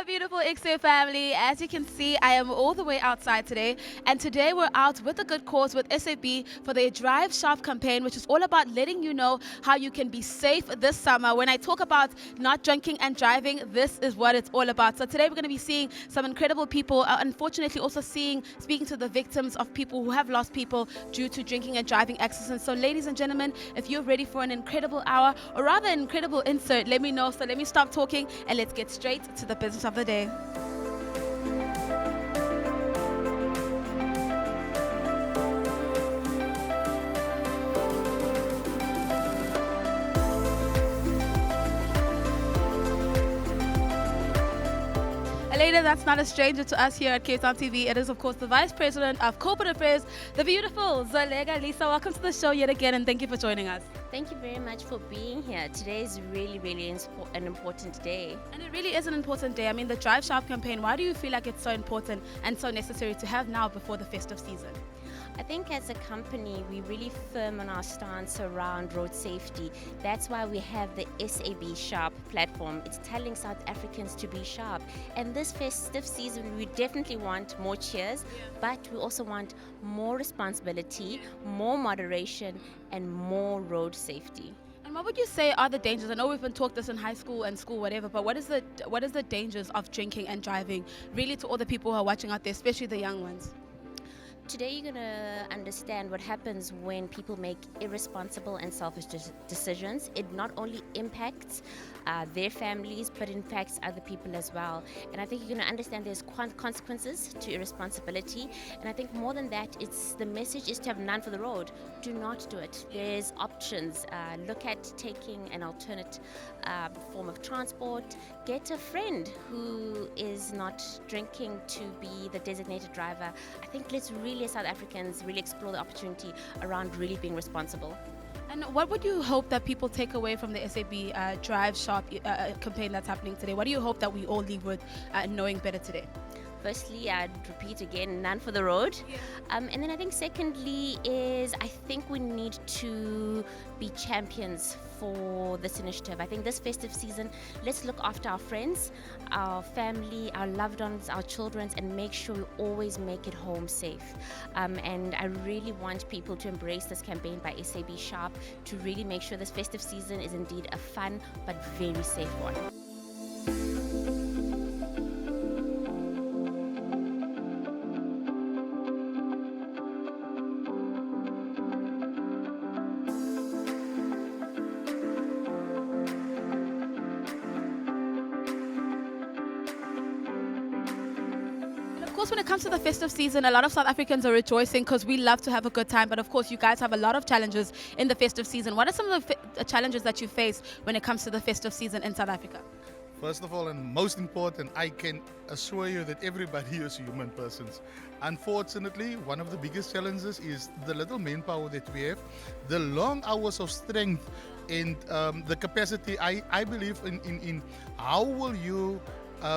my beautiful EKSê family. As you can see, I am all the way outside today. And today we're out with a good cause with SAB for their Drive Sharp campaign, which is all about letting you know how you can be safe this summer. When I talk about not drinking and driving, this is what it's all about. So today we're going to be seeing some incredible people, unfortunately also speaking to the victims of people who have lost people due to drinking and driving accidents. So ladies and gentlemen, if you're ready for an incredible hour, or rather an incredible insert, let me know. So let me stop talking and let's get straight to the business of the day. A lady that's not a stranger to us here at Cape Town TV. It is, of course, the Vice President of Corporate Affairs, the beautiful Zolega Lisa. Welcome to the show yet again, and thank you for joining us. Thank you very much for being here. Today is really an important day. And it really is an important day. I mean, the Drive Sharp campaign, why do you feel like it's so important and so necessary to have now before the festive season? I think as a company, we're really firm on our stance around road safety. That's why we have the SAB Sharp platform. It's telling South Africans to be sharp. And this festive season, we definitely want more cheers, but we also want more responsibility, more moderation, and more road safety. And what would you say are the dangers? I know we've been taught this in high school and school, whatever, but what is the dangers of drinking and driving, really, to all the people who are watching out there, especially the young ones? Today you're going to understand what happens when people make irresponsible and selfish decisions. It not only impacts their families, but impacts other people as well. And I think you're going to understand there's consequences to irresponsibility. And I think more than that, the message is to have none for the road. Do not do it. There's options. Look at taking an alternate form of transport. Get a friend who is not drinking to be the designated driver. I think let's really, as South Africans, really explore the opportunity around really being responsible. And what would you hope that people take away from the SAB Drive Sharp campaign that's happening today? What do you hope that we all leave with knowing better today? Firstly, I'd repeat again, none for the road. And then I think secondly is I think we need to be champions for this initiative. I think this festive season, let's look after our friends, our family, our loved ones, our children, and make sure we always make it home safe. And I really want people to embrace this campaign by SAB Sharp to really make sure this festive season is indeed a fun but very safe one. Of course, when it comes to the festive season, a lot of South Africans are rejoicing because we love to have a good time. But of course, you guys have a lot of challenges in the festive season. What are some of the challenges that you face when it comes to the festive season in South Africa? First of all, and most important, I can assure you that everybody is human persons. Unfortunately, one of the biggest challenges is the little manpower that we have, the long hours of strength, and the capacity. I believe in how will you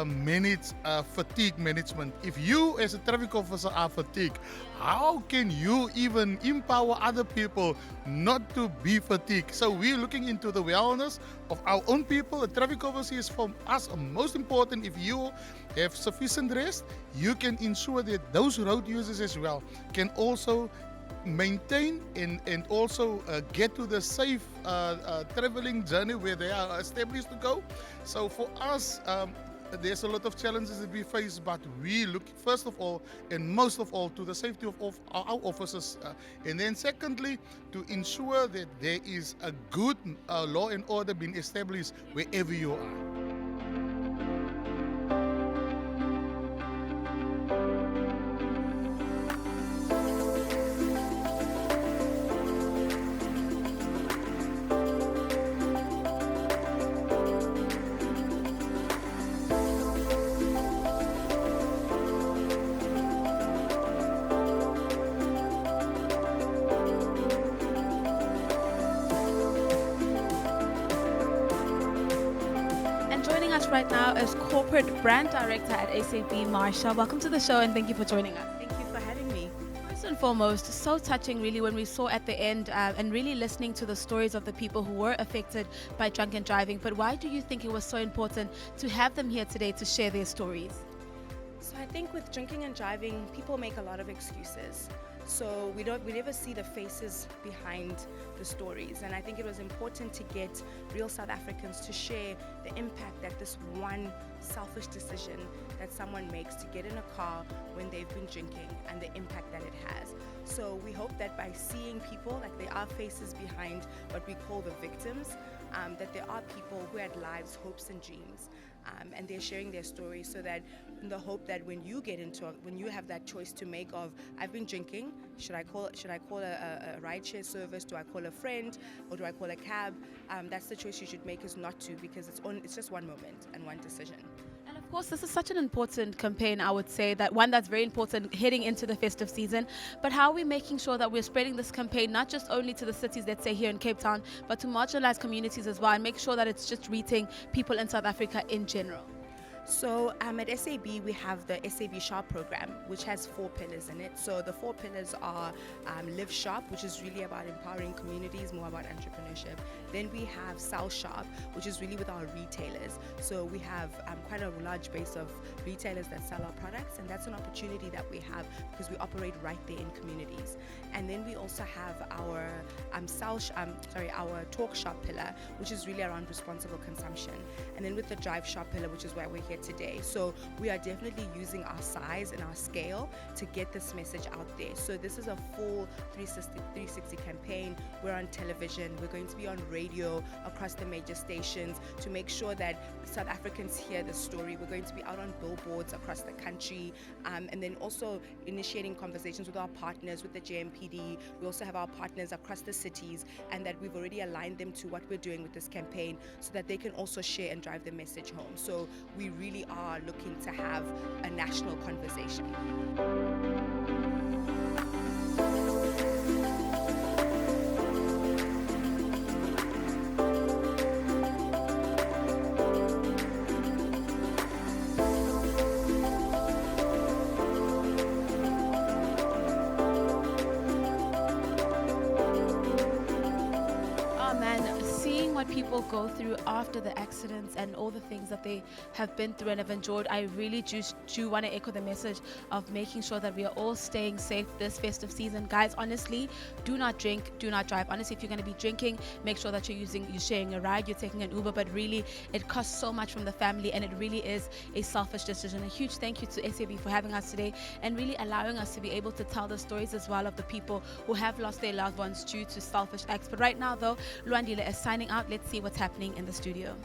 manage fatigue management. If you as a traffic officer are fatigued, how can you even empower other people not to be fatigued? So we're looking into the wellness of our own people. The traffic officer is for us most important. If you have sufficient rest, you can ensure that those road users as well can also maintain and also get to the safe traveling journey where they are established to go. So for us, there's a lot of challenges that we face, but we look first of all and most of all to the safety of our officers, and then secondly to ensure that there is a good law and order being established wherever you are. Joining us right now is Corporate Brand Director at SAB, Marsha. Welcome to the show and thank you for joining us. Thank you for having me. First and foremost, so touching really when we saw at the end and really listening to the stories of the people who were affected by drunken driving. But why do you think it was so important to have them here today to share their stories? So I think with drinking and driving, people make a lot of excuses. So we never see the faces behind the stories. And I think it was important to get real South Africans to share the impact that this one selfish decision that someone makes to get in a car when they've been drinking and the impact that it has. So we hope that by seeing people, like there are faces behind what we call the victims, that there are people who had lives, hopes and dreams. And they're sharing their stories so that in the hope that when you get into it, when you have that choice to make of, I've been drinking, should I call a rideshare service, do I call a friend, or do I call a cab? That's the choice you should make, is not to, because it's just one moment and one decision. And of course, this is such an important campaign, I would say, that one that's very important heading into the festive season. But how are we making sure that we're spreading this campaign not just only to the cities, let's say here in Cape Town, but to marginalized communities as well, and make sure that it's just reaching people in South Africa in general? So at SAB, we have the SAB Sharp program, which has 4 pillars in it. So the 4 pillars are Live Sharp, which is really about empowering communities, more about entrepreneurship. Then we have Sell Sharp, which is really with our retailers. So we have quite a large base of retailers that sell our products, and that's an opportunity that we have because we operate right there in communities. And then we also have our our Talk Sharp pillar, which is really around responsible consumption. And then with the Drive Sharp pillar, which is why we're here today. So we are definitely using our size and our scale to get this message out there. So this is a full 360 campaign. We're on television, we're going to be on radio across the major stations to make sure that South Africans hear the story. We're going to be out on billboards across the country, and then also initiating conversations with our partners, with the JMPD. We also have our partners across the cities, and that we've already aligned them to what we're doing with this campaign so that they can also share and drive the message home. So we really are looking to have a national conversation. People go through after the accidents and all the things that they have been through and have endured, I really do want to echo the message of making sure that we are all staying safe this festive season. Guys, honestly, do not drink, do not drive. Honestly, if you're going to be drinking, make sure that you're sharing a ride, you're taking an Uber, but really it costs so much from the family, and it really is a selfish decision. A huge thank you to SAB for having us today and really allowing us to be able to tell the stories as well of the people who have lost their loved ones due to selfish acts. But right now though, Luandile is signing out. Let's see what's happening in the studio.